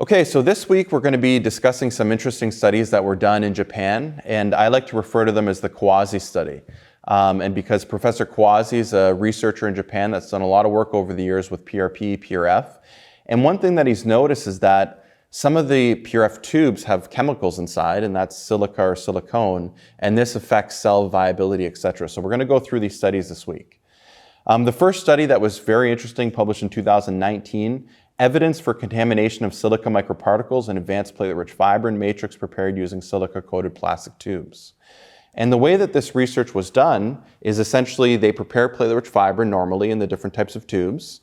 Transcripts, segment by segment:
Okay, so this week we're going to be discussing some interesting studies that were done in Japan, and I like to refer to them as the Kawase study. And because Professor Kawase is a researcher in Japan that's done a lot of work over the years with PRP, PRF, and one thing that he's noticed is that some of the PRF tubes have chemicals inside, and that's silica or silicone, and this affects cell viability, etc. So we're going to go through these studies this week. The first study that was very interesting, published in 2019, evidence for contamination of silica microparticles in advanced platelet-rich fibrin matrix prepared using silica-coated plastic tubes. And the way that this research was done is essentially they prepare platelet-rich fibrin normally in the different types of tubes.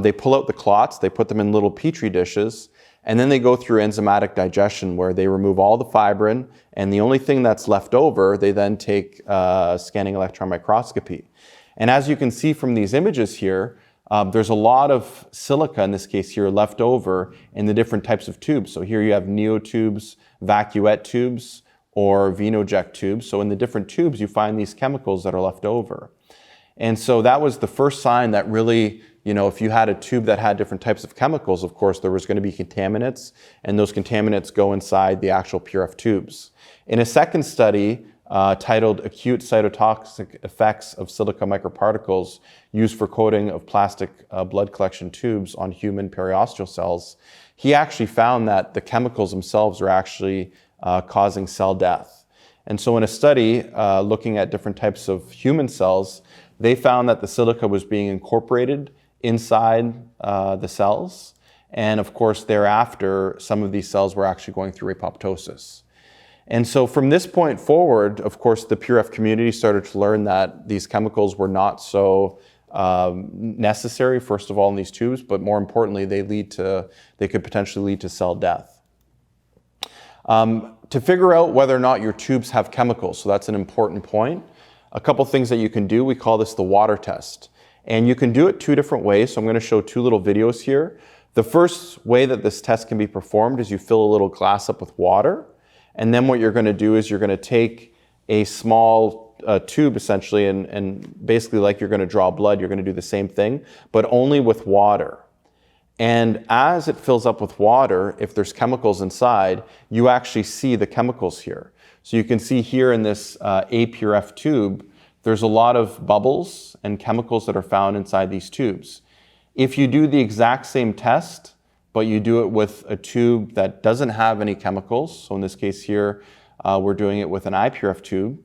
They pull out the clots, they put them in little petri dishes, and then they go through enzymatic digestion where they remove all the fibrin, and the only thing that's left over, they then take scanning electron microscopy. And as you can see from these images here, there's a lot of silica, in this case here, left over in the different types of tubes. So here you have neotubes, vacuette tubes, or venoject tubes. So in the different tubes, you find these chemicals that are left over. And so that was the first sign that really, if you had a tube that had different types of chemicals, of course, there was going to be contaminants, and those contaminants go inside the actual PRF tubes. In a second study, titled Acute Cytotoxic Effects of Silica Microparticles Used for Coating of Plastic Blood Collection Tubes on Human Periosteal Cells, he actually found that the chemicals themselves are actually causing cell death. And so in a study looking at different types of human cells, they found that the silica was being incorporated inside the cells. And of course, thereafter, some of these cells were actually going through apoptosis. And so from this point forward, of course, the PRF community started to learn that these chemicals were not so necessary, first of all, in these tubes, but more importantly, they could potentially lead to cell death. To figure out whether or not your tubes have chemicals, so that's an important point, a couple things that you can do, we call this the water test. And you can do it two different ways, so I'm going to show two little videos here. The first way that this test can be performed is you fill a little glass up with water, and then what you're going to do is you're going to take a small tube essentially, and basically like you're going to draw blood, you're going to do the same thing, but only with water. And as it fills up with water, if there's chemicals inside, you actually see the chemicals here. So you can see here in this APRF tube, there's a lot of bubbles and chemicals that are found inside these tubes. If you do the exact same test, but you do it with a tube that doesn't have any chemicals, so in this case here, we're doing it with an IPRF tube,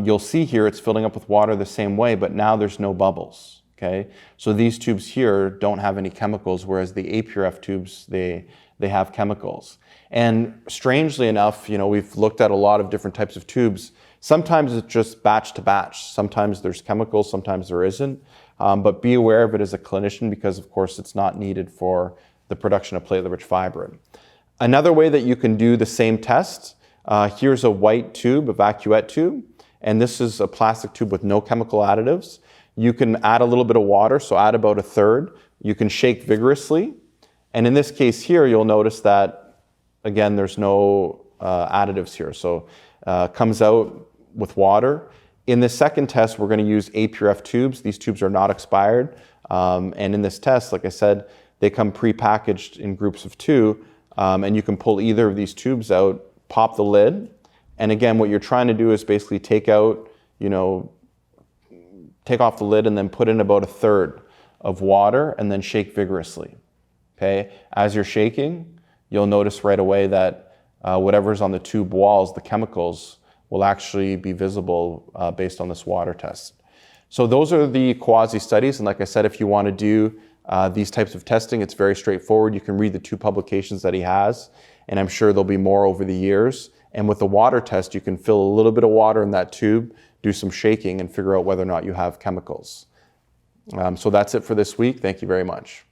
you'll see here it's filling up with water the same way, but now there's no bubbles, okay? So these tubes here don't have any chemicals, whereas the APRF tubes, they have chemicals. And strangely enough, we've looked at a lot of different types of tubes. Sometimes it's just batch to batch. Sometimes there's chemicals, sometimes there isn't. But be aware of it as a clinician because, of course, it's not needed for the production of platelet-rich fibrin. Another way that you can do the same test, here's a white tube, a vacuette tube, and this is a plastic tube with no chemical additives. You can add a little bit of water, so add about 1/3. You can shake vigorously, and in this case here, you'll notice that, again, there's no additives here, so comes out with water. In the second test, we're going to use APRF tubes. These tubes are not expired, and in this test, like I said, they come pre-packaged in groups of 2, and you can pull either of these tubes out, pop the lid, and again, what you're trying to do is basically take out, take off the lid and then put in about 1/3 of water and then shake vigorously, okay? As you're shaking, you'll notice right away that whatever's on the tube walls, the chemicals, will actually be visible based on this water test. So those are the Kawase studies, and like I said, if you want to do these types of testing, it's very straightforward. You can read the 2 publications that he has, and I'm sure there'll be more over the years. And with the water test, you can fill a little bit of water in that tube, do some shaking, and figure out whether or not you have chemicals. So that's it for this week. Thank you very much.